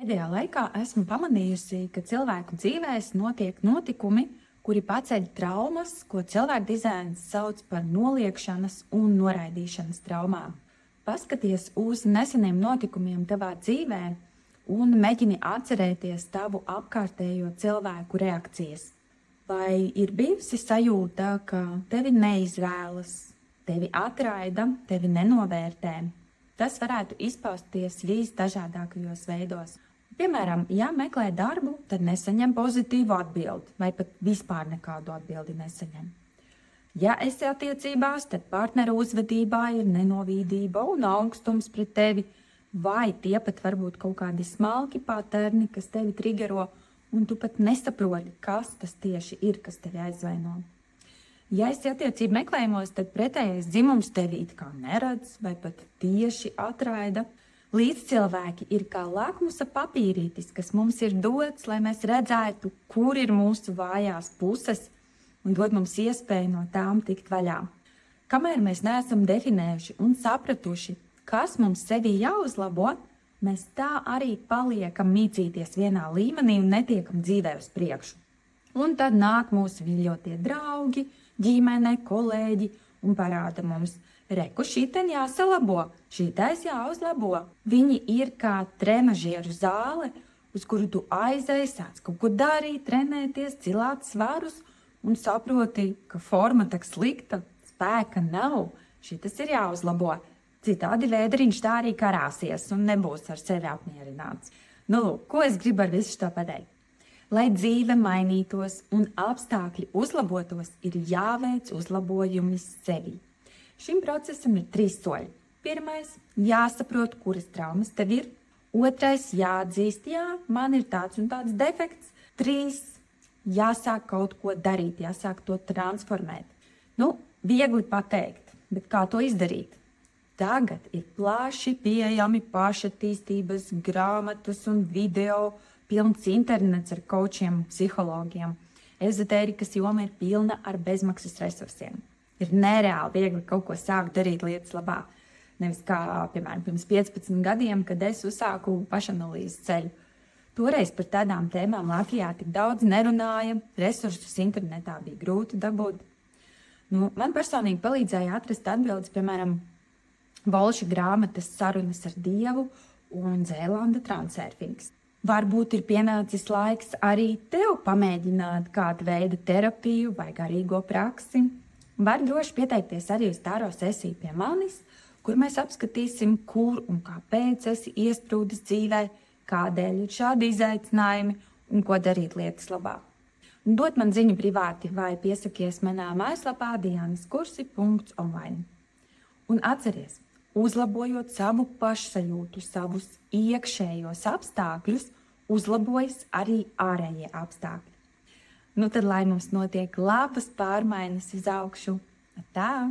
Pēdējā laikā esmu pamanījusi, ka cilvēku dzīvēs notiek notikumi, kuri paceļ traumas, ko cilvēku dizains sauc par noliekšanas un noraidīšanas traumām. Paskaties uz neseniem notikumiem tavā dzīvē un mēģini atcerēties tavu apkārtējo cilvēku reakcijas. Vai ir bijusi sajūta, ka tevi neizvēlas, tevi atraida, tevi nenovērtē? Tas varētu izpausties visdažādākajos veidos. Piemēram, ja meklē darbu, tad nesaņem pozitīvu atbildi, vai pat vispār nekādu atbildi nesaņem. Ja esi attiecībās, tad partneru uzvedībā ir nenovīdība un augstums pret tevi, vai tie pat varbūt kaut kādi smalki paterni, kas tevi trigero, un tu pat nesaproti, kas tas tieši ir, kas tevi aizvaino. Ja esi attiecību meklējumos, tad pretējais dzimums tevi it kā neredz vai pat tieši atraida. Līdzcilvēki ir kā lakmusa papīrītis, kas mums ir dots, lai mēs redzētu, kur ir mūsu vājās puses un dod mums iespēju no tām tikt vaļā. Kamēr mēs neesam definējuši un sapratuši, kas mums sevī jāuzlabo, mēs tā arī paliekam mīcīties vienā līmenī un netiekam dzīvē uz priekšu. Un tad nāk mūsu mīļotie draugi, ģimene, kolēģi un parāda mums, reku šiten jāsalabo, šitais jāuzlabo. Viņi ir kā trenažieru zāle, uz kuru tu aizēji, sāc kaut ko darīt, trenēties, cilāt svarus un saproti, ka forma tak slikta, spēka nav, šitas ir jāuzlabo. Citādi vēdriņš tā arī karāsies un nebūs ar sevi apmierināts. Lūk, ko es gribu ar visu šo pateikt? Lai dzīve mainītos un apstākļi uzlabotos, ir jāveic uzlabojumi sevi. Šim procesam ir 3 soļi. Pirmais, jāsaprot, kuras traumas tev ir. Otrais, jāatzīst, jā, man ir tāds un tāds defekts. 3, jāsāk kaut ko darīt, jāsāk to transformēt. Viegli pateikt, bet kā to izdarīt? Tagad ir plaši pieejami pašattīstības grāmatas un video, pilns internets ar kočiem, psihologiem. Ezotērikas joma ir pilna ar bezmaksas resursiem. Ir nereāli viegli kaut ko sākt darīt lietas labā. Nevis kā, piemēram, pirms 15 gadiem, kad es uzsāku pašanalīzes ceļu. Toreiz par tādām tēmām Latvijā tik daudz nerunāja, resursus internetā bija grūti dabūt. Man personīgi palīdzēja atrast atbildes, piemēram, Bolša grāmatas Sarunas ar Dievu un Zēlanda transurfings. Varbūt ir pienācis laiks arī tev pamēģināt kādu veidu terapiju vai garīgo praksi. Var droši pieteikties arī uz tāro sesiju pie manis, kur mēs apskatīsim, kur un kāpēc esi iesprūdis dzīvē, kādēļ ir šādi izaicinājumi un ko darīt lietas labā. Dod man ziņu privāti vai piesakies manā mājaslapā dianiskursi.online. Un atceries, uzlabojot savu pašsajūtu, savus iekšējos apstākļus, uzlabojas arī ārējie apstākļi. Tad lai mums notiek labas pārmaiņas uz augšu. Tā!